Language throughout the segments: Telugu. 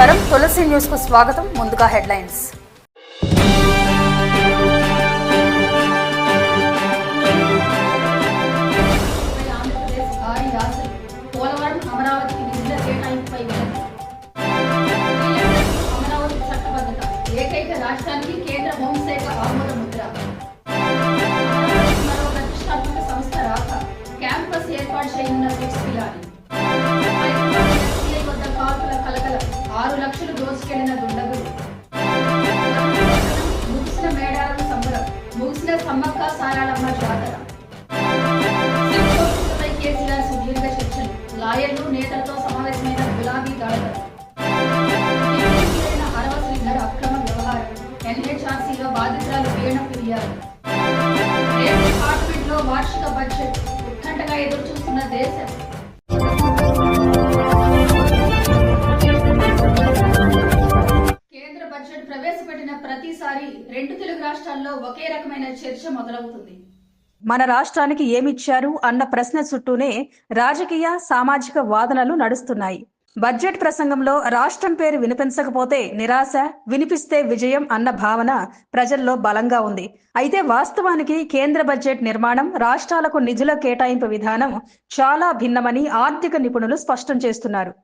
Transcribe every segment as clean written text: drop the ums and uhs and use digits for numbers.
నమస్కారం, తులసి న్యూస్ కు స్వాగతం. ముందుగా హెడ్లైన్స్. ఆంధ్రప్రదేశ్ భారీ ఆశలు, పోలవరం అమరావతికి నిధుల కేటాయింపుపై అమరావతి చట్టబద్ధత, ఏకైక రాష్ట్రానికి కేంద్ర హోంశాఖ ఆమోద ముద్ర. మరో ప్రతిష్టాత్మక సంస్థ రాక, క్యాంపస్ ఏర్పాటు చేయనున్న ఫిక్స్ పిలాని. 6 లక్షలు దోచుకెళ్లిన దుండగులు. ముగిసిన మేడారం సంబరం, ముగిసిన సమ్మక్క సారాళమ్మ జాతర. కేసీఆర్ సుదీర్ఘ చర్చలు, లాయర్లు నేతలతో సమావేశమైన గులాబీ దళాలు. అరవశ్రీధర్ అక్రమ వ్యవహారం, ఎన్హెచ్ఆర్సీలో బాధితురాలు వీణ ఫిర్యాదు. డిపార్ట్మెంట్లో వార్షిక బడ్జెట్, ఉత్కంఠగా ఎదురు చూస్తున్న దేశం. ప్రవేశపెట్టిన ప్రతిసారి 2 తెలుగు రాష్ట్రాల్లో ఒకే రకమైన చర్చ మొదలవుతుంది. మన రాష్ట్రానికి ఏమిచ్చారు అన్న ప్రశ్న చుట్టూనే రాజకీయ సామాజిక వాదనలు నడుస్తున్నాయి. బడ్జెట్ ప్రసంగంలో రాష్ట్రం పేరు వినిపించకపోతే నిరాశ, వినిపిస్తే విజయం అన్న భావన ప్రజల్లో బలంగా ఉంది. అయితే వాస్తవానికి కేంద్ర బడ్జెట్ నిర్మాణం, రాష్ట్రాలకు నిధుల కేటాయింపు విధానం చాలా భిన్నమని ఆర్థిక నిపుణులు స్పష్టం చేస్తున్నారు.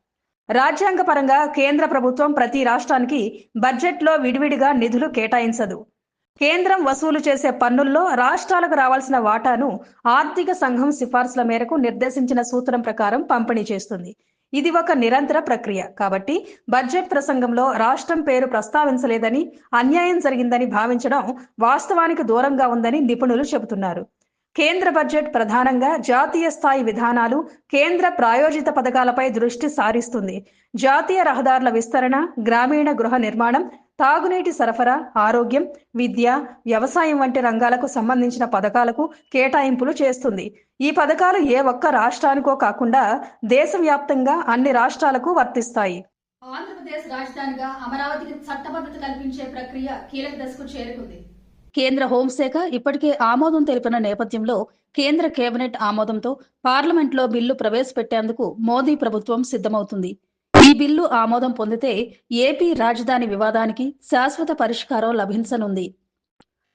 రాజ్యాంగపరంగా కేంద్ర ప్రభుత్వం ప్రతి రాష్ట్రానికి బడ్జెట్లో విడివిడిగా నిధులు కేటాయించదు. కేంద్రం వసూలు చేసే పన్నుల్లో రాష్ట్రాలకు రావాల్సిన వాటాను ఆర్థిక సంఘం సిఫార్సుల మేరకు నిర్దేశించిన సూత్రం ప్రకారం పంపిణీ చేస్తుంది. ఇది ఒక నిరంతర ప్రక్రియ. కాబట్టి బడ్జెట్ ప్రసంగంలో రాష్ట్రం పేరు ప్రస్తావించలేదని, అన్యాయం జరిగిందని భావించడం వాస్తవానికి దూరంగా ఉందని నిపుణులు చెబుతున్నారు. కేంద్ర బడ్జెట్ ప్రధానంగా జాతీయ స్థాయి విధానాలు, కేంద్ర ప్రాయోజిత పథకాలపై దృష్టి సారిస్తుంది. జాతీయ రహదారుల విస్తరణ, గ్రామీణ గృహ నిర్మాణం, తాగునీటి సరఫరా, ఆరోగ్యం, విద్య, వ్యవసాయం వంటి రంగాలకు సంబంధించిన పథకాలకు కేటాయింపులు చేస్తుంది. ఈ పథకాలు ఏ ఒక్క రాష్ట్రానికో కాకుండా దేశవ్యాప్తంగా అన్ని రాష్ట్రాలకు వర్తిస్తాయి. ఆంధ్రప్రదేశ్ రాజధానిగా అమరావతికి చట్టబద్ధత కల్పించే ప్రక్రియ కీలక దశకు చేరుకుంది. కేంద్ర హోంశాఖ ఇప్పటికే ఆమోదం తెలిపిన నేపథ్యంలో కేంద్ర కేబినెట్ ఆమోదంతో పార్లమెంట్లో బిల్లు ప్రవేశపెట్టేందుకు మోదీ ప్రభుత్వం సిద్ధమవుతుంది. ఈ బిల్లు ఆమోదం పొందితే ఏపీ రాజధాని వివాదానికి శాశ్వత పరిష్కారం లభించనుంది.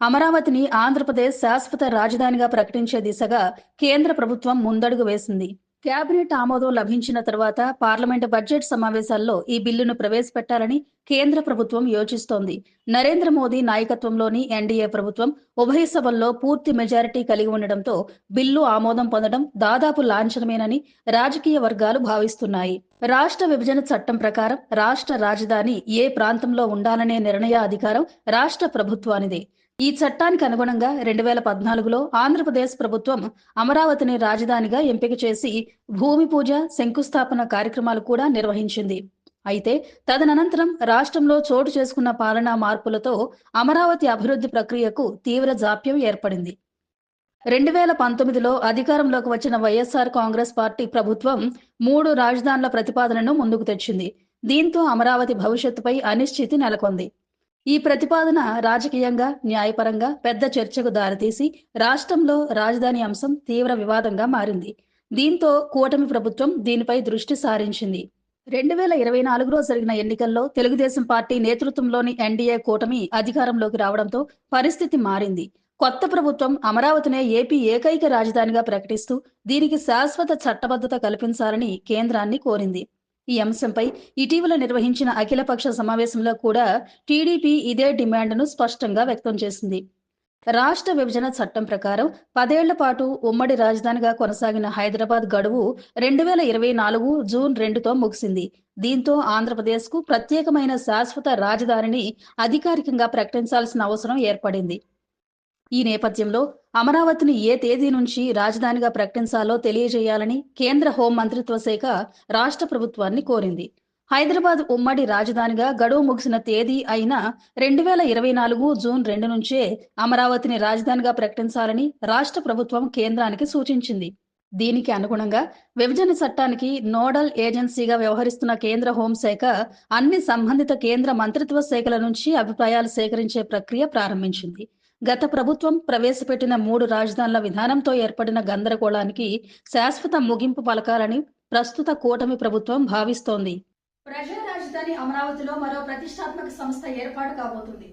అమరావతిని ఆంధ్రప్రదేశ్ శాశ్వత రాజధానిగా ప్రకటించే దిశగా కేంద్ర ప్రభుత్వం ముందడుగు వేసింది. కేబినెట్ ఆమోదం లభించిన తర్వాత పార్లమెంటు బడ్జెట్ సమావేశాల్లో ఈ బిల్లును ప్రవేశపెట్టాలని కేంద్ర ప్రభుత్వం యోచిస్తోంది. నరేంద్ర మోదీ నాయకత్వంలోని ఎన్డీఏ ప్రభుత్వం ఉభయ సభల్లో పూర్తి మెజారిటీ కలిగి ఉండడంతో బిల్లు ఆమోదం పొందడం దాదాపు లాంఛనమేనని రాజకీయ వర్గాలు భావిస్తున్నాయి. రాష్ట్ర విభజన చట్టం ప్రకారం రాష్ట్ర రాజధాని ఏ ప్రాంతంలో ఉండాలనే నిర్ణయ అధికారం రాష్ట్ర ప్రభుత్వానిదే. ఈ చట్టానికి అనుగుణంగా 2014లో ఆంధ్రప్రదేశ్ ప్రభుత్వం అమరావతిని రాజధానిగా ఎంపిక చేసి భూమి పూజ, శంకుస్థాపన కార్యక్రమాలు కూడా నిర్వహించింది. అయితే తదనంతరం రాష్ట్రంలో చోటు చేసుకున్న పాలనా మార్పులతో అమరావతి అభివృద్ధి ప్రక్రియకు తీవ్ర జాప్యం ఏర్పడింది. 2019లో అధికారంలోకి వచ్చిన వైఎస్ఆర్ కాంగ్రెస్ పార్టీ ప్రభుత్వం 3 రాజధానుల ప్రతిపాదనను ముందుకు తెచ్చింది. దీంతో అమరావతి భవిష్యత్తుపై అనిశ్చితి నెలకొంది. ఈ ప్రతిపాదన రాజకీయంగా, న్యాయపరంగా పెద్ద చర్చకు దారితీసి రాష్ట్రంలో రాజధాని అంశం తీవ్ర వివాదంగా మారింది. దీంతో కూటమి ప్రభుత్వం దీనిపై దృష్టి సారించింది. 2024లో జరిగిన ఎన్నికల్లో తెలుగుదేశం పార్టీ నేతృత్వంలోని ఎన్డీఏ కూటమి అధికారంలోకి రావడంతో పరిస్థితి మారింది. కొత్త ప్రభుత్వం అమరావతినే ఏపీ ఏకైక రాజధానిగా ప్రకటిస్తూ దీనికి శాశ్వత చట్టబద్ధత కల్పించాలని కేంద్రాన్ని కోరింది. ఈ అంశంపై ఇటీవల నిర్వహించిన అఖిలపక్ష సమావేశంలో కూడా టీడీపీ ఇదే డిమాండ్ను స్పష్టంగా వ్యక్తం చేసింది. రాష్ట్ర విభజన చట్టం ప్రకారం 10 ఏళ్ల పాటు ఉమ్మడి రాజధానిగా కొనసాగిన హైదరాబాద్ గడువు 2024 జూన్ 2తో ముగిసింది. దీంతో ఆంధ్రప్రదేశ్కు ప్రత్యేకమైన శాశ్వత రాజధానిని అధికారికంగా ప్రకటించాల్సిన అవసరం ఏర్పడింది. ఈ నేపథ్యంలో అమరావతిని ఏ తేదీ నుంచి రాజధానిగా ప్రకటించాలో తెలియజేయాలని కేంద్ర హోం మంత్రిత్వ శాఖ రాష్ట్ర ప్రభుత్వాన్ని కోరింది. హైదరాబాద్ ఉమ్మడి రాజధానిగా గడువు ముగిసిన తేదీ అయిన 2024 జూన్ 2 నుంచే అమరావతిని రాజధానిగా ప్రకటించాలని రాష్ట్ర ప్రభుత్వం కేంద్రానికి సూచించింది. దీనికి అనుగుణంగా విభజన చట్టానికి నోడల్ ఏజెన్సీగా వ్యవహరిస్తున్న కేంద్ర హోంశాఖ అన్ని సంబంధిత కేంద్ర మంత్రిత్వ శాఖల నుంచి అభిప్రాయాలు సేకరించే ప్రక్రియ ప్రారంభించింది. గత ప్రభుత్వం ప్రవేశపెట్టిన 3 రాజధానుల విధానంతో ఏర్పడిన గందరగోళానికి శాశ్వత ముగింపు పలకాలని ప్రస్తుత కూటమి ప్రభుత్వం భావిస్తోంది. ప్రజా రాజధాని అమరావతిలో మరో ప్రతిష్టాత్మక సంస్థ ఏర్పాటు కాబోతుంది.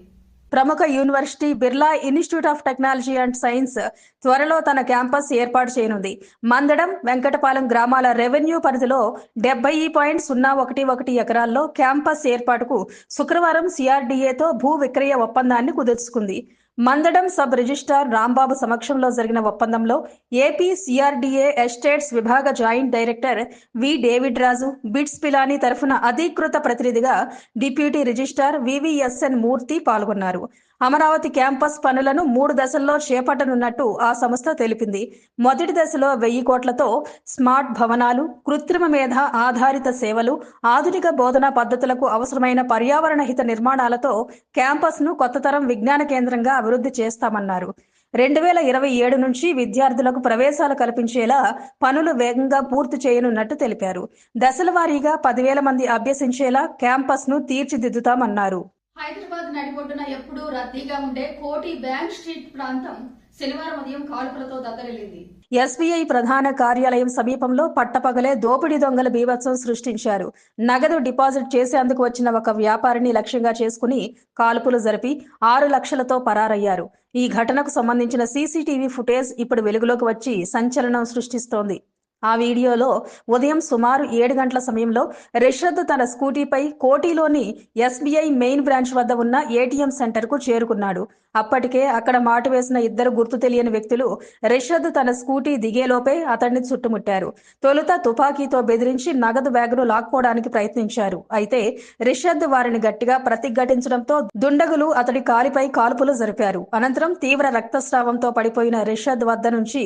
ప్రముఖ university Birla institute of technology and science త్వరలో తన క్యాంపస్ ఏర్పాటు చేయనుంది. మందడం, వెంకటపాలెం గ్రామాల రెవెన్యూ పరిధిలో 70.011 ఎకరాల్లో క్యాంపస్ ఏర్పాటుకు శుక్రవారం సిఆర్డీఏతో భూ విక్రయ ఒప్పందాన్ని కుదుర్చుకుంది. మందడం సబ్ రిజిస్ట్రార్ రాంబాబు సమక్షంలో జరిగిన ఒప్పందంలో ఏపీ సిఆర్డీఏ ఎస్టేట్స్ విభాగ జాయింట్ డైరెక్టర్ వి డేవిడ్ రాజు, బిట్స్ పిలానీ తరఫున అధీకృత ప్రతినిధిగా డిప్యూటీ రిజిస్ట్రార్ వివిఎస్ఎన్ మూర్తి పాల్గొన్నారు. అమరావతి క్యాంపస్ పనులను 3 దశల్లో చేపట్టనున్నట్టు ఆ సంస్థ తెలిపింది. మొదటి దశలో 1000 కోట్లతో స్మార్ట్ భవనాలు, కృత్రిమ మేధ ఆధారిత సేవలు, ఆధునిక బోధనా పద్ధతులకు అవసరమైన పర్యావరణ హిత నిర్మాణాలతో క్యాంపస్ను కొత్తతరం విజ్ఞాన కేంద్రంగా అభివృద్ధి చేస్తామన్నారు. 2027 నుంచి విద్యార్థులకు ప్రవేశాలు కల్పించేలా పనులు వేగంగా పూర్తి చేయనున్నట్టు తెలిపారు. దశల వారీగా 10,000 మంది అభ్యసించేలా క్యాంపస్ను తీర్చిదిద్దుతామన్నారు. హైదరాబాద్ నడిబొడ్డున ఎప్పుడూ రద్దీగా ఉండే కోటి బ్యాంక్ స్ట్రీట్ ప్రాంతం శనివారం ఉదయం కాల్పులతో దద్దరిల్లింది. ఎస్బీఐ ప్రధాన కార్యాలయం సమీపంలో పట్టపగలే దోపిడీ దొంగల బీభత్సం సృష్టించారు. నగదు డిపాజిట్ చేసేందుకు వచ్చిన ఒక వ్యాపారిని లక్ష్యంగా చేసుకుని కాల్పులు జరిపి 6 లక్షలతో పరారయ్యారు. ఈ ఘటనకు సంబంధించిన సీసీటీవీ ఫుటేజ్ ఇప్పుడు వెలుగులోకి వచ్చి సంచలనం సృష్టిస్తోంది. ఆ వీడియోలో ఉదయం సుమారు 7 గంటల సమయంలో రిషద్ తన స్కూటీపై కోటిలోని ఎస్బీఐ మెయిన్ బ్రాంచ్ వద్ద ఉన్న ఏటీఎం సెంటర్కు చేరుకున్నాడు. అప్పటికే అక్కడ మాటు వేసిన 2 గుర్తు తెలియని వ్యక్తులు రిషద్ తన స్కూటీ దిగేలోపే అతన్ని చుట్టుముట్టారు. తొలుత తుపాకీతో బెదిరించి నగదు బ్యాగును లాక్కోవడానికి ప్రయత్నించారు. అయితే రిషద్ వారిని గట్టిగా ప్రతిఘటించడంతో దుండగులు అతడి కాలిపై కాల్పులు జరిపారు. అనంతరం తీవ్ర రక్తస్రావంతో పడిపోయిన రిషద్ వద్ద నుంచి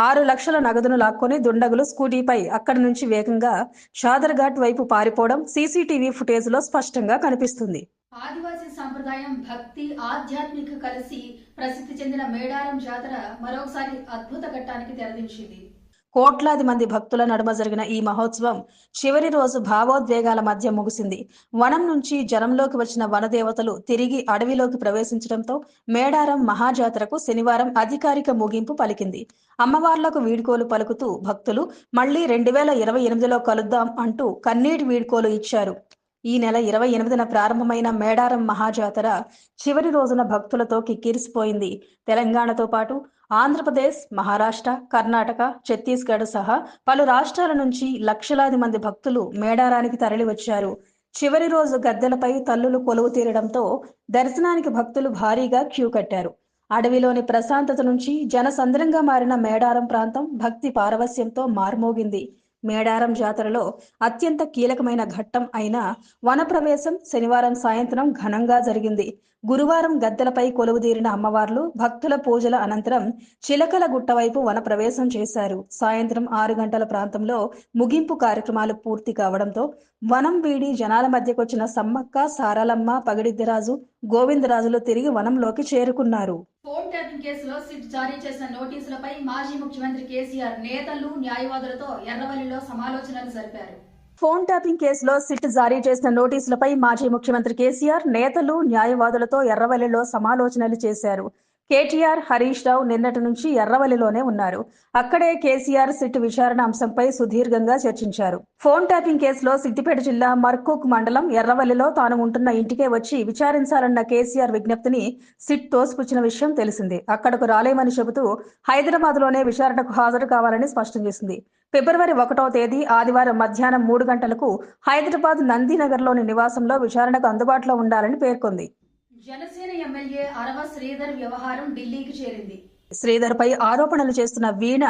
6 లక్షల నగదును లాక్కొని దుండగులు స్కూటీపై అక్కడి నుంచి వేగంగా షాదర్ఘాట్ వైపు పారిపోవడం సీసీటీవీ ఫుటేజ్ లో స్పష్టంగా కనిపిస్తుంది. ఆదివాసీ సంప్రదాయం, భక్తి, ఆధ్యాత్మిక కలిసి ప్రసిద్ధి చెందిన మేడారం జాతర మరోసారి అద్భుత ఘట్టానికి తెరదించింది. కోట్లాది మంది భక్తుల నడుమ జరిగిన ఈ మహోత్సవం చివరి రోజు భావోద్వేగాల మధ్య ముగిసింది. వనం నుంచి జనంలోకి వచ్చిన వనదేవతలు తిరిగి అడవిలోకి ప్రవేశించడంతో మేడారం మహాజాతరకు శనివారం అధికారిక ముగింపు పలికింది. అమ్మవార్లకు వీడ్కోలు పలుకుతూ భక్తులు మళ్లీ 2028లో కలుద్దాం అంటూ కన్నీటి వీడ్కోలు ఇచ్చారు. ఈ నెల 28న ప్రారంభమైన మేడారం మహాజాతర చివరి రోజున భక్తులతో కిక్కిరిసిపోయింది. తెలంగాణతో పాటు ఆంధ్రప్రదేశ్, మహారాష్ట్ర, కర్ణాటక, ఛత్తీస్గఢ్ సహా పలు రాష్ట్రాల నుంచి లక్షలాది మంది భక్తులు మేడారానికి తరలివచ్చారు. చివరి రోజు గద్దెలపై తల్లులు కొలువు తీరడంతో దర్శనానికి భక్తులు భారీగా క్యూ కట్టారు. అడవిలోని ప్రశాంతత నుంచి జనసంద్రంగా మారిన మేడారం ప్రాంతం భక్తి పారవస్యంతో మార్మోగింది. మేడారం జాతరలో అత్యంత కీలకమైన ఘట్టం అయిన వనప్రవేశం శనివారం సాయంత్రం ఘనంగా జరిగింది. గురువారం గద్దెలపై కొలువుదీరిన అమ్మవార్లు భక్తుల పూజల అనంతరం చిలకల గుట్ట వైపు వనప్రవేశం చేశారు. సాయంత్రం 6 గంటల ప్రాంతంలో ముగింపు కార్యక్రమాలు పూర్తి కావడంతో వనం వీడి జనాల మధ్యకొచ్చిన సమ్మక్క, సారాలమ్మ, పగిడిద్దరాజు, గోవిందరాజులు తిరిగి వనంలోకి చేరుకున్నారు. ఫోన్ ట్యాపింగ్ కేసులో సిట్ జారీ చేసిన నోటీసులపై మాజీ ముఖ్యమంత్రి కేసీఆర్ నేతలు, న్యాయవాదులతో ఎర్రవల్లిలో సమాలోచనలు జరిపారు. ఫోన్ ట్యాపింగ్ కేసులో సిట్ జారీ చేసిన నోటీసులపై మాజీ ముఖ్యమంత్రి కేసీఆర్ నేతలు, న్యాయవాదులతో ఎర్రవల్లిలో సమాలోచనలు చేశారు. కేటీఆర్, హరీష్ రావు నిన్నటి నుంచి ఎర్రవల్లిలోనే ఉన్నారు. అక్కడే కేసీఆర్ సిట్ విచారణ అంశంపై సుదీర్ఘంగా చర్చించారు. ఫోన్ ట్యాపింగ్ కేసులో సిద్దిపేట జిల్లా మర్కూక్ మండలం ఎర్రవల్లిలో తాను ఉంటున్న ఇంటికే వచ్చి విచారించాలన్న కేసీఆర్ విజ్ఞప్తిని సిట్ తోసిపుచ్చిన విషయం తెలిసిందే. అక్కడకు రాలేమని చెబుతూ హైదరాబాద్లోనే విచారణకు హాజరు కావాలని స్పష్టం చేసింది. ఫిబ్రవరి 1వ తేదీ ఆదివారం మధ్యాహ్నం 3 గంటలకు హైదరాబాద్ నందినగర్లోని నివాసంలో విచారణకు అందుబాటులో ఉండాలని పేర్కొంది. జనసేన ఎమ్మెల్యే అరవ శ్రీధర్ వ్యవహారం ఢిల్లీకి చేరింది. శ్రీధర్ పై ఆరోపణలు చేస్తున్న వీణ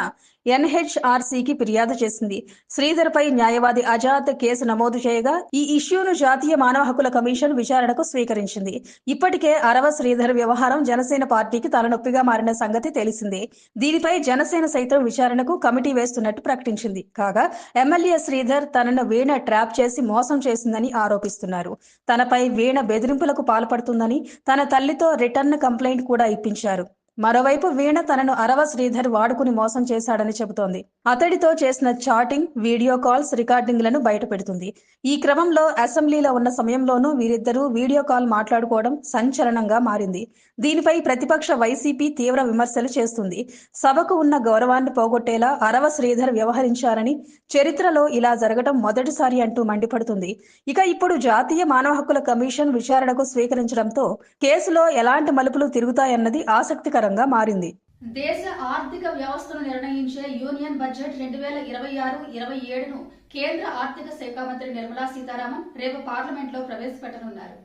ఎన్హెచ్ఆర్సీకి ఫిర్యాదు చేసింది. శ్రీధర్ పై న్యాయవాది ఆజాద్ కేసు నమోదు చేయగా ఈ ఇష్యూను జాతీయ మానవ హక్కుల కమిషన్ విచారణకు స్వీకరించింది. ఇప్పటికే అరవ శ్రీధర్ వ్యవహారం జనసేన పార్టీకి తలనొప్పిగా మారిన సంగతి తెలిసిందే. దీనిపై జనసేన సైతం విచారణకు కమిటీ వేస్తున్నట్టు ప్రకటించింది. కాగా ఎమ్మెల్యే శ్రీధర్ తనను వీణ ట్రాప్ చేసి మోసం చేసిందని ఆరోపిస్తున్నారు. తనపై వీణ బెదిరింపులకు పాల్పడుతుందని తన తల్లితో రిటర్న్ కంప్లైంట్ కూడా ఇప్పించారు. మరోవైపు వీణ తనను అరవ శ్రీధర్ వాడుకుని మోసం చేశాడని చెబుతోంది. అతడితో చేసిన చాటింగ్, వీడియో కాల్స్ రికార్డింగ్లను బయటపెడుతుంది. ఈ క్రమంలో అసెంబ్లీలో ఉన్న సమయంలోనూ వీరిద్దరూ వీడియో కాల్ మాట్లాడుకోవడం సంచలనంగా మారింది. దీనిపై ప్రతిపక్ష వైసీపీ తీవ్ర విమర్శలు చేస్తుంది. సభకు ఉన్న గౌరవాన్ని పోగొట్టేలా అరవ శ్రీధర్ వ్యవహరించారని, చరిత్రలో ఇలా జరగడం మొదటిసారి అంటూ మండిపడుతుంది. ఇక ఇప్పుడు జాతీయ మానవ హక్కుల కమిషన్ విచారణకు స్వీకరించడంతో కేసులో ఎలాంటి మలుపులు తిరుగుతాయన్నది ఆసక్తికరంగా మారింది. దేశ ఆర్థిక వ్యవస్థను నిర్ణయించే యూనియన్ బడ్జెట్ 2026-27ను కేంద్ర ఆర్థిక శాఖ మంత్రి నిర్మలా సీతారామన్ రేపు పార్లమెంట్లో ప్రవేశపెట్టనున్నారు.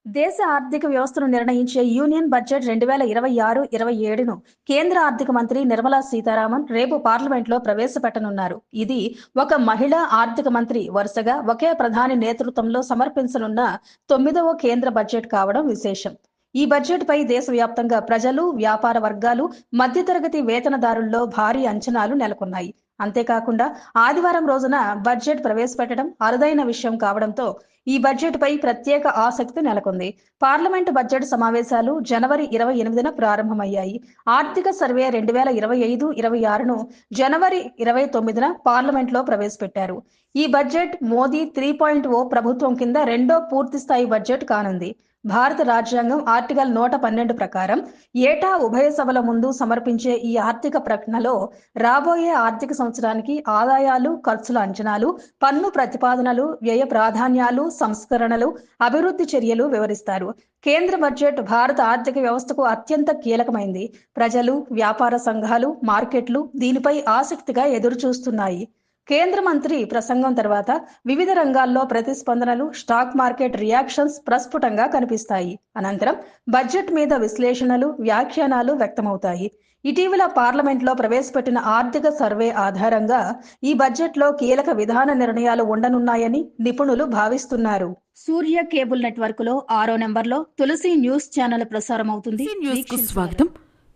దేశ ఆర్థిక వ్యవస్థను నిర్ణయించే యూనియన్ బడ్జెట్ 2026-27ను కేంద్ర ఆర్థిక మంత్రి నిర్మలా సీతారామన్ రేపు పార్లమెంట్లో ప్రవేశపెట్టనున్నారు. ఇది ఒక మహిళా ఆర్థిక మంత్రి వరుసగా ఒకే ప్రధాని నేతృత్వంలో సమర్పించనున్న 9వ కేంద్ర బడ్జెట్ కావడం విశేషం. ఈ బడ్జెట్ పై దేశవ్యాప్తంగా ప్రజలు, వ్యాపార వర్గాలు, మధ్యతరగతి వేతనదారుల్లో భారీ అంచనాలు నెలకొన్నాయి. అంతేకాకుండా ఆదివారం రోజున బడ్జెట్ ప్రవేశపెట్టడం అరుదైన విషయం కావడంతో ఈ బడ్జెట్ పై ప్రత్యేక ఆసక్తి నెలకొంది. పార్లమెంటు బడ్జెట్ సమావేశాలు జనవరి 28న ప్రారంభమయ్యాయి. ఆర్థిక సర్వే 2025-26ను జనవరి 29న పార్లమెంట్లో ప్రవేశపెట్టారు. ఈ బడ్జెట్ మోదీ 3.0 ప్రభుత్వం కింద రెండో పూర్తిస్థాయి బడ్జెట్ కానుంది. భారత రాజ్యాంగం ఆర్టికల్ 112 ప్రకారం ఏటా ఉభయ సభల ముందు సమర్పించే ఈ ఆర్థిక ప్రకటనలో రాబోయే ఆర్థిక సంవత్సరానికి ఆదాయాలు, ఖర్చుల అంచనాలు, పన్ను ప్రతిపాదనలు, వ్యయ ప్రాధాన్యాలు, సంస్కరణలు, అభివృద్ధి చర్యలు వివరిస్తారు. కేంద్ర బడ్జెట్ భారత ఆర్థిక వ్యవస్థకు అత్యంత కీలకమైంది. ప్రజలు, వ్యాపార సంఘాలు, మార్కెట్లు దీనిపై ఆసక్తిగా ఎదురుచూస్తున్నాయి. కేంద్ర మంత్రి ప్రసంగం తర్వాత వివిధ రంగాల్లో ప్రతిస్పందనలు, స్టాక్ మార్కెట్ రియాక్షన్స్ ప్రస్ఫుటంగా కనిపిస్తాయి. అనంతరం బడ్జెట్ మీద విశ్లేషణలు, వ్యాఖ్యానాలు వ్యక్తమవుతాయి. ఇటీవల పార్లమెంట్లో ప్రవేశపెట్టిన ఆర్థిక సర్వే ఆధారంగా ఈ బడ్జెట్లో కీలక విధాన నిర్ణయాలు ఉండనున్నాయని నిపుణులు భావిస్తున్నారు. సూర్య కేబుల్ నెట్వర్క్ లో 6వ నెంబర్లో తులసి న్యూస్ ఛానల్ ప్రసారం అవుతుంది. స్వాగతం.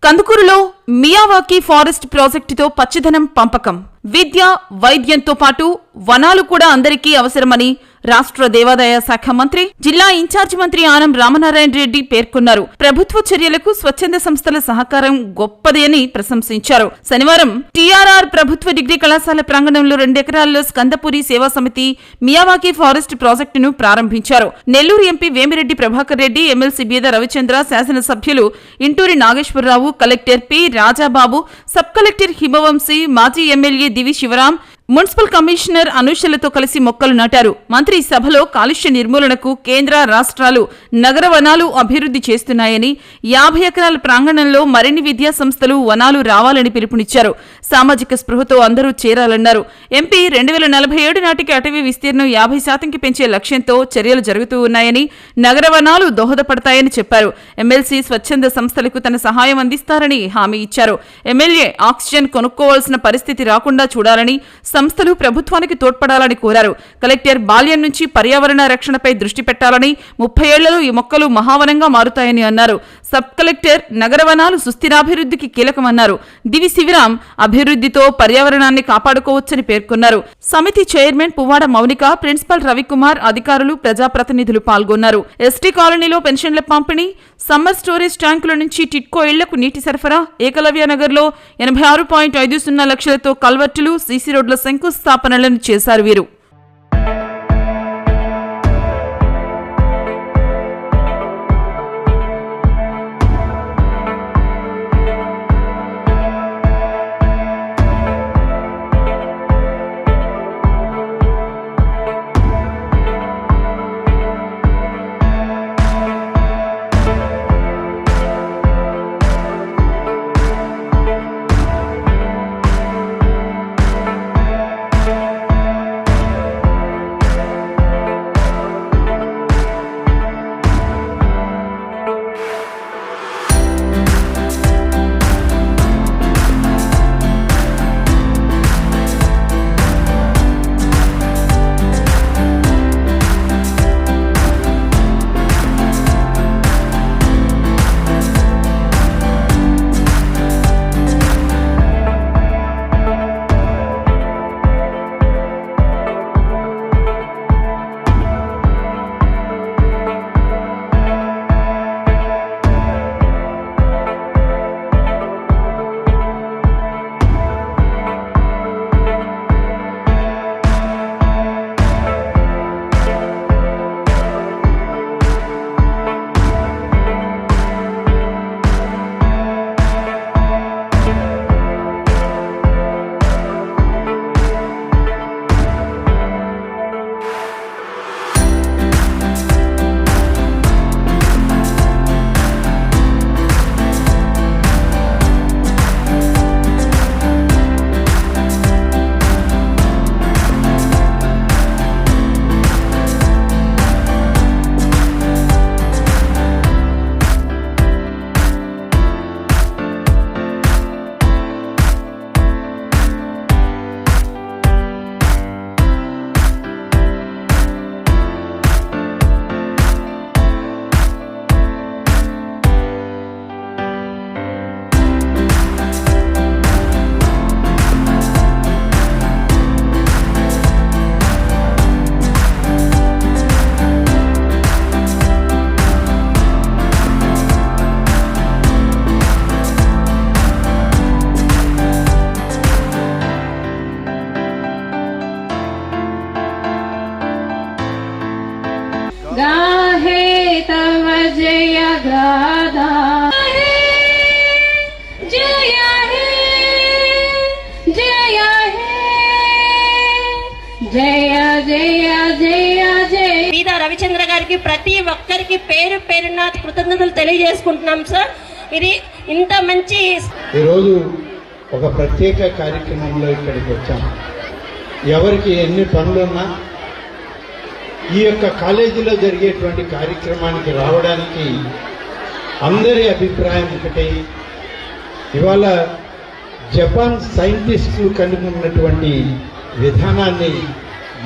కందుకూరులో మియావాకీ ఫారెస్ట్ ప్రాజెక్టుతో పచ్చదనం పంపకం. విద్య, వైద్యంతో పాటు వనాలు కూడా అందరికీ అవసరమని రాష్ట్ర దేవాదాయ శాఖ మంత్రి, జిల్లా ఇన్ఛార్జి మంత్రి ఆనం రామనారాయణ రెడ్డి పేర్కొన్నారు. ప్రభుత్వ చర్యలకు స్వచ్ఛంద సంస్థల సహకారం గొప్పది అని ప్రశంసించారు. శనివారం టీఆర్ఆర్ ప్రభుత్వ డిగ్రీ కళాశాల ప్రాంగణంలో 2 ఎకరాల్లో స్కందపురి సేవా సమితి మియావాకీ ఫారెస్ట్ ప్రాజెక్టును ప్రారంభించారు. నెల్లూరు ఎంపీ వేమిరెడ్డి ప్రభాకర్ రెడ్డి, ఎమ్మెల్సీ బీద రవిచంద్ర, శాసనసభ్యులు Inturi Nageswara Rao, collector P Rajababu, sub collector Himavamsi, మాజీ MLA Divi Sivaram, municipal commissioner అనూషలతో కలిసి మొక్కలు నాటారు. మంత్రి సభలో కాలుష్య నిర్మూలనకు కేంద్ర, రాష్ట్రాలు నగర వనాలు అభివృద్ధి చేస్తున్నాయని, 50 ఎకరాల ప్రాంగణంలో మరిన్ని విద్యా సంస్థలు, వనాలు రావాలని పిలుపునిచ్చారు. సామాజిక స్పృహతో అందరూ చేరాలన్నారు. ఎంపీ 2047 నాటికి అటవీ విస్తీర్ణం 50%కి పెంచే లక్ష్యంతో చర్యలు జరుగుతూ ఉన్నాయని, నగర వనాలు దోహదపడతాయని చెప్పారు. ఎమ్మెల్సీ స్వచ్ఛంద సంస్థలకు తన సహాయం అందిస్తారని హామీ ఇచ్చారు. ఎమ్మెల్యే ఆక్సిజన్ కొనుక్కోవాల్సిన పరిస్థితి రాకుండా చూడాలని, సంస్థలు ప్రభుత్వానికి తోడ్పడాలని కోరారు. కలెక్టర్ బాల్యం నుంచి పర్యావరణ రక్షణపై దృష్టి పెట్టాలని, 30 ఏళ్లలో ఈ మొక్కలు మహావనంగా మారుతాయని అన్నారు. సబ్ కలెక్టర్ నగరవనాలు సుస్థిరాభివృద్ధికి కీలకమన్నారు. దివి శివరాం అభివృద్ధితో పర్యావరణాన్ని కాపాడుకోవచ్చని పేర్కొన్నారు. సమితి చైర్మన్ పువ్వాడ మౌనిక, ప్రిన్సిపల్ రవికుమార్, అధికారులు, ప్రజాప్రతినిధులు పాల్గొన్నారు. ఎస్టీ కాలనీలో పెన్షన్ల పంపిణీ, సమ్మర్ స్టోరేజ్ ట్యాంకుల నుంచి టిట్కో ఇళ్లకు నీటి సరఫరా, ఏకలవ్య నగర్లో 86.50 లక్షలతో కల్వర్టులు, సీసీ రోడ్ల శంకుస్థాపనలను చేశారు వీరు. రవిచంద్ర గారికి ప్రతి ఒక్కరికి పేరు పేరున కృతజ్ఞతలు తెలియజేసుకుంటున్నాం సార్. ఇది ఇంత మంచి ఈరోజు ఒక ప్రత్యేక కార్యక్రమంలో ఇక్కడికి వచ్చాం. ఎవరికి ఎన్ని పనులున్నా ఈ యొక్క కాలేజీలో జరిగేటువంటి కార్యక్రమానికి రావడానికి అందరి అభిప్రాయం ఒకటే. ఇవాళ జపాన్ సైంటిస్టులు కనుగొన్నటువంటి విధానాన్ని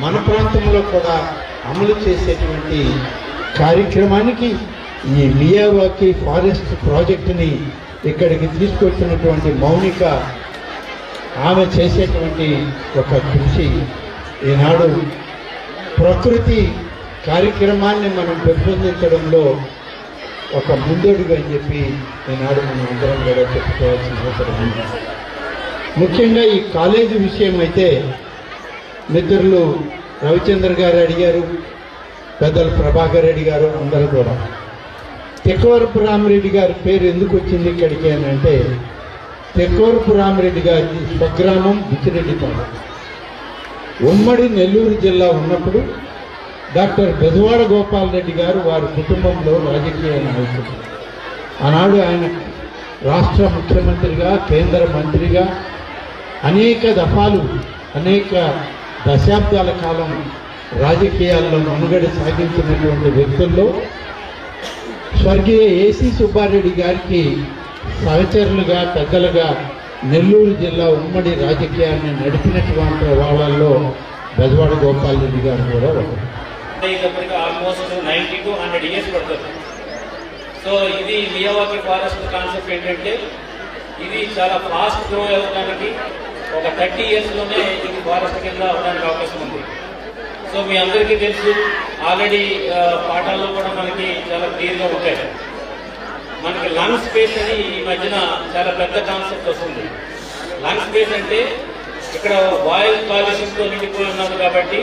మన ప్రాంతంలో కూడా అమలు చేసేటువంటి కార్యక్రమానికి ఈ మియావాకీ ఫారెస్ట్ ప్రాజెక్టుని ఇక్కడికి తీసుకొచ్చినటువంటి మౌనిక ఆమె చేసేటువంటి ఒక కృషి ఈనాడు ప్రకృతి కార్యక్రమాన్ని మనం పెంపొందించడంలో ఒక ముందడుగు అని చెప్పి ఈనాడు మనం అందరం కూడా చెప్పుకోవాల్సిన అవసరం ఉంది. ముఖ్యంగా ఈ కాలేజీ విషయం అయితే మిత్రులు రవిచంద్ర గారు అడిగారు, పెద్దలు ప్రభాకర్ రెడ్డి గారు అందరూ కూడా. తెక్కవరపు రామిరెడ్డి గారి పేరు ఎందుకు వచ్చింది ఇక్కడికి అని అంటే, తెక్కవరపు రామిరెడ్డి గారి స్వగ్రామం బుచ్చిరెడ్డిపాలెం. ఉమ్మడి నెల్లూరు జిల్లా ఉన్నప్పుడు డాక్టర్ బెజవాడ గోపాల్ రెడ్డి గారు వారి కుటుంబంలో రాజకీయ నాయకుడు. ఆనాడు ఆయన రాష్ట్ర ముఖ్యమంత్రిగా, కేంద్ర మంత్రిగా అనేక దఫాలు అనేక దశాబ్దాల కాలం రాజకీయాల్లో మనుగడ సాగించినటువంటి వ్యక్తుల్లో స్వర్గీయ ఏసీ సుబ్బారెడ్డి గారికి సహచరులుగా, పెద్దలుగా నెల్లూరు జిల్లా ఉమ్మడి రాజకీయాన్ని నడిపినటువంటి వాళ్ళల్లో బెజవాడ గోపాల్ రెడ్డి గారు కూడా ఒకరు. ఆల్మోస్ట్ 90 to 100 years పడుతుంది. సో ఇది మియావాకీ ఫారెస్ట్ కాన్సెప్ట్ ఏంటంటే, ఇది చాలా ఫాస్ట్ గ్రో అవ్వడానికి ఒక 30 years లోనే ఇది ఫారెస్ట్ కింద అవడానికి అవకాశం ఉంది. సో మీ అందరికీ తెలుసు, ఆల్రెడీ పాఠాల్లో కూడా మనకి చాలా క్లియర్గా ఉంటాయి. మనకి లంగ్ స్పేస్ అని ఈ మధ్యన చాలా పెద్ద కాన్సెప్ట్ వస్తుంది. లంగ్ స్పేస్ అంటే ఇక్కడ వాయు కాలుష్యంతో నిండిపోయి ఉన్నాము కాబట్టి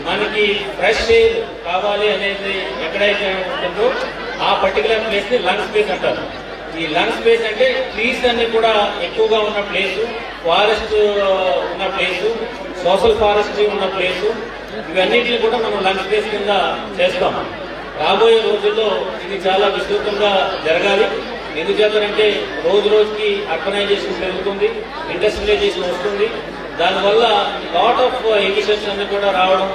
మనకి ఫ్రెష్ ఎయిర్ కావాలి అనేది ఎక్కడైతే ఉంటుందో ఆ పర్టికులర్ ప్లేస్ని లంగ్ స్పేస్ అంటారు. ఈ లంగ్ స్పేస్ అంటే ట్రీస్ అన్ని కూడా ఎక్కువగా ఉన్న ప్లేసు, ఫారెస్ట్ ఉన్న ప్లేసు, సోషల్ ఫారెస్ట్రీ ఉన్న ప్లేసు, ఇవన్నిటిని కూడా మనం లంగ్ స్పేస్ కింద చేస్తాం. రాబోయే రోజుల్లో ఇది చాలా విస్తృతంగా జరగాలి. ఎందుచేతంటే రోజు రోజుకి అర్బనైజేషన్ పెరుగుతుంది, ఇండస్ట్రియలైజేషన్ వస్తుంది. దానివల్ల లాట్ ఆఫ్ ఎమిషన్స్ అన్ని కూడా రావడం,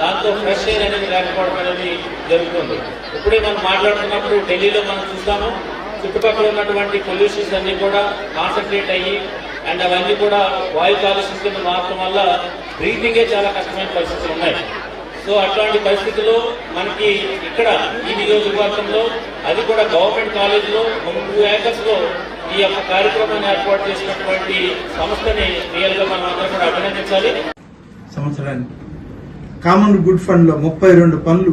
దాంతో ఫ్రెష్ ఎయిర్ అనేది లేకపోవడం అనేది జరుగుతుంది. ఇప్పుడే మనం మాట్లాడుతున్నప్పుడు ఢిల్లీలో మనం చూస్తాము, చుట్టుపక్కల ఉన్నటువంటి పొల్యూషన్స్ అన్ని కూడా కాన్సన్ట్రేట్ అయ్యి అండ్ అవన్నీ కూడా వాయు కాలుష్యం కింద మారడం వల్ల బ్రీతింగే చాలా కష్టమైన పరిస్థితులు ఉన్నాయి. సో అట్లాంటి పరిస్థితుల్లో మనకి ఇక్కడ ఈ నియోజకవర్గంలో, అది కూడా గవర్నమెంట్ కాలేజీలో 2 acres లో ఈ యొక్క కార్యక్రమాన్ని ఏర్పాటు చేసినటువంటి సంస్థని రియల్ గా మనం అందరం కూడా అభినందించాలి. సంవత్సరానికి కామన్ గుడ్ ఫండ్ లో 32 పనులు,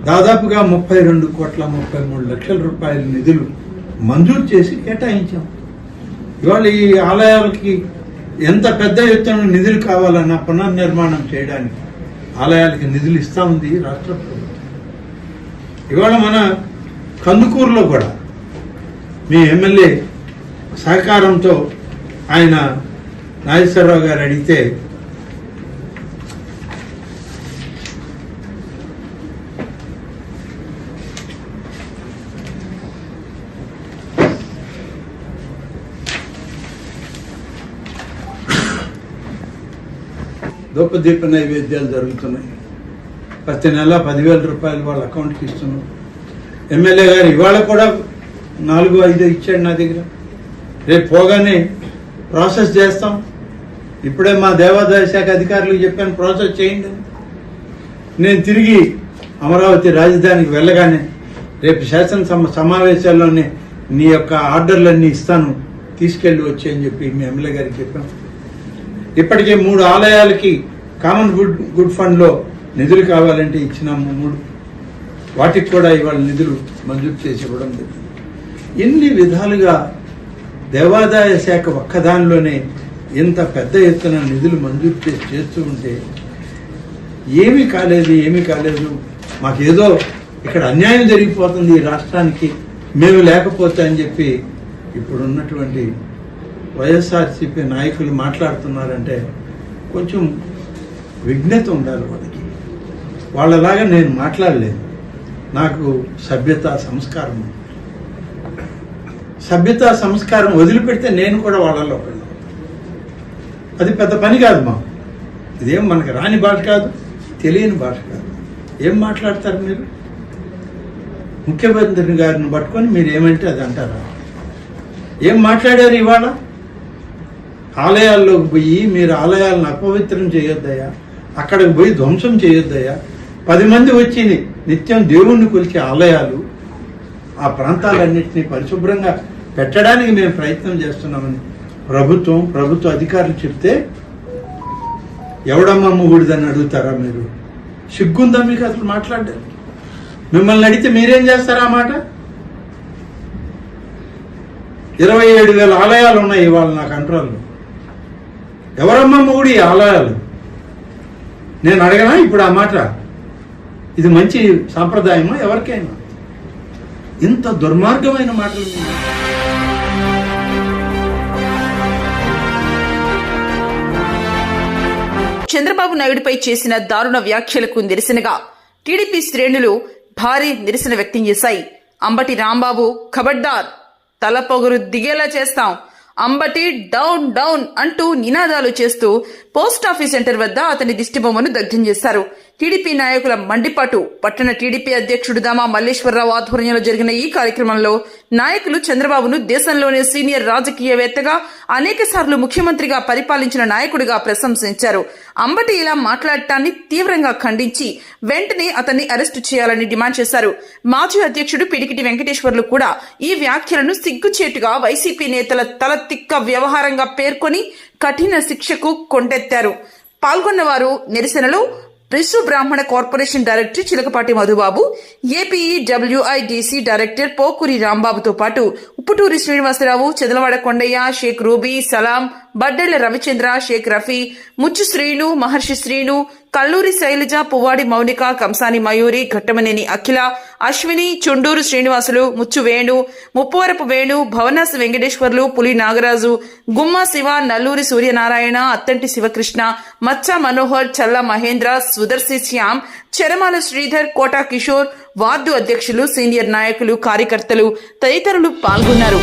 దాదాపుగా 32,33,00,000 రూపాయల నిధులు మంజూరు చేసి కేటాయించాం. ఇవాళ ఈ ఆలయాలకి ఎంత పెద్ద ఎత్తున నిధులు కావాలన్నా పునర్నిర్మాణం చేయడానికి ఆలయాలకి నిధులు ఇస్తా ఉంది రాష్ట్ర ప్రభుత్వం. ఇవాళ మన కందుకూరులో కూడా మీ ఎమ్మెల్యే సహకారంతో ఆయన నాగేశ్వరరావు గారు అడిగితే ధూపదీప నైవేద్యాలు జరుగుతున్నాయి. ప్రతి నెల 10,000 రూపాయలు వాళ్ళ అకౌంట్కి ఇస్తున్నాం. ఎమ్మెల్యే గారు ఇవాళ కూడా 4-5 ఇచ్చాడు నా దగ్గర. రేపు పోగానే ప్రాసెస్ చేస్తాం. ఇప్పుడే మా దేవాదాయ శాఖ అధికారులకు చెప్పాను, ప్రాసెస్ చేయండి. నేను తిరిగి అమరావతి రాజధానికి వెళ్ళగానే రేపు శాసనసభ సమావేశాల్లోనే నీ యొక్క ఆర్డర్లన్నీ ఇస్తాను, తీసుకెళ్లి వచ్చాయని చెప్పి మీ ఎమ్మెల్యే గారికి చెప్పాను. ఇప్పటికే 3 ఆలయాలకి కామన్ గుడ్ ఫండ్ లో నిధులు కావాలంటే ఇచ్చినాము 3. వాటికి కూడా ఇవాళ నిధులు మంజూరు చేసి ఇవ్వడం జరిగింది. ఎన్ని విధాలుగా దేవాదాయ శాఖ ఒక్కదానిలోనే ఇంత పెద్ద ఎత్తున నిధులు మంజూరు చేస్తూ ఉంటే ఏమీ కాలేదు, మాకేదో ఇక్కడ అన్యాయం జరిగిపోతుంది ఈ రాష్ట్రానికి, మేము లేకపోతే అని చెప్పి ఇప్పుడున్నటువంటి వైఎస్ఆర్సీపీ నాయకులు మాట్లాడుతున్నారంటే కొంచెం విఘ్నత ఉండాలి వాళ్ళకి. వాళ్ళలాగా నేను మాట్లాడలేను. నాకు సభ్యత సంస్కారం ఉంది. సభ్యత సంస్కారం వదిలిపెడితే నేను కూడా వాళ్ళలో ఒకళ్ళు. అది పెద్ద పని కాదు మా. ఇదేం మనకు రాని భాష కాదు, తెలియని భాష కాదు. ఏం మాట్లాడతారు మీరు? ముఖ్యమంత్రి గారిని పట్టుకొని మీరు ఏమంటే అది అంటారా? ఏం మాట్లాడారు ఇవాళ? ఆలయాల్లోకి పోయి మీరు ఆలయాలను అపవిత్రం చేయొద్దయ్యా, అక్కడికి పోయి ధ్వంసం చేయొద్దయ్యా. 10 మంది వచ్చి నిత్యం దేవుణ్ణి కొలిచే ఆలయాలు, ఆ ప్రాంతాలన్నింటినీ పరిశుభ్రంగా పెట్టడానికి మేము ప్రయత్నం చేస్తున్నామని ప్రభుత్వ అధికారులు చెప్తే ఎవడమ్మ మొగుడిదని అడుగుతారా మీరు? సిగ్గుందా మీకు అసలు మాట్లాడారు? మిమ్మల్ని అడిగితే మీరేం చేస్తారా ఆ మాట? 27,000 ఆలయాలు ఉన్నాయి ఇవాళ నా కంట్రోల్లో. ఎవరమ్మా మొగుడి ఆలయాలు? నేను అడగనా ఇప్పుడు ఆ మాట? ఇది మంచి సాంప్రదాయమా ఎవరికైనా? ఇంత దుర్మార్గమైన మాటలు చంద్రబాబు నాయుడుపై చేసిన దారుణ వ్యాఖ్యలకు నిరసనగా టీడీపీ శ్రేణులు భారీ నిరసన వ్యక్తం చేశాయి. అంబటి రాంబాబు ఖబర్దార్, తల పొగరు దిగేలా చేస్తాం, అంబటి డౌన్ డౌన్ అంటూ నినాదాలు చేస్తూ పోస్టాఫీస్ సెంటర్ వద్ద అతని దిష్టిబొమ్మను దగ్ధం చేశారు. టీడీపీ నాయకుల మండిపాటు. పట్టణ టీడీపీ అధ్యక్షుడు దామా మల్లేశ్వరరావు ఆధ్వర్యంలో జరిగిన ఈ కార్యక్రమంలో నాయకులు చంద్రబాబును దేశంలోనే సీనియర్ రాజకీయవేత్తగా, అనేక సార్లు ముఖ్యమంత్రిగా పరిపాలించిన నాయకుడిగా ప్రశంసించారు. అంబటి ఇలా మాట్లాడటాన్ని తీవ్రంగా ఖండించి వెంటనే అతన్ని అరెస్టు చేయాలని డిమాండ్ చేశారు. మాజీ అధ్యక్షుడు పిడికిటి వెంకటేశ్వర్లు కూడా ఈ వ్యాఖ్యలను సిగ్గుచేటుగా వైసీపీ నేతల తలతిక్క వ్యవహారంగా పేర్కొని కఠిన శిక్షకు కొండెత్తారు. పాల్గొన్నవారు నిరసనలో రిసు Brahmana corporation director Chilakapati Madhubabu, APEWIDC director Pokuri రాంబాబుతో పాటు ఉప్పుటూరి శ్రీనివాసరావు, చెదలవాడ కొండయ్య, షేక్ రూబీ, సలాం, బడ్డెళ్ల రవిచంద్ర, షేక్ రఫీ, ముచ్చు శ్రీను, మహర్షి శ్రీను, కల్లూరి శైలజ, పువ్వాడి మౌనిక, కంసాని మయూరి, ఘట్టమనేని అఖిల, అశ్విని, చుండూరు శ్రీనివాసులు, ముచ్చు వేణు, ముప్పవరపు వేణు, భవనాసి వెంకటేశ్వర్లు, పులి నాగరాజు, గుమ్మ శివ, నల్లూరి సూర్యనారాయణ, అత్తంటి శివకృష్ణ, మచ్చా మనోహర్, చల్ల మహేంద్ర, సుదర్శి శ్యామ్, చెరమాల శ్రీధర్, కోటా కిషోర్, వార్డు అధ్యక్షులు, సీనియర్ నాయకులు, కార్యకర్తలు తదితరులు పాల్గొన్నారు.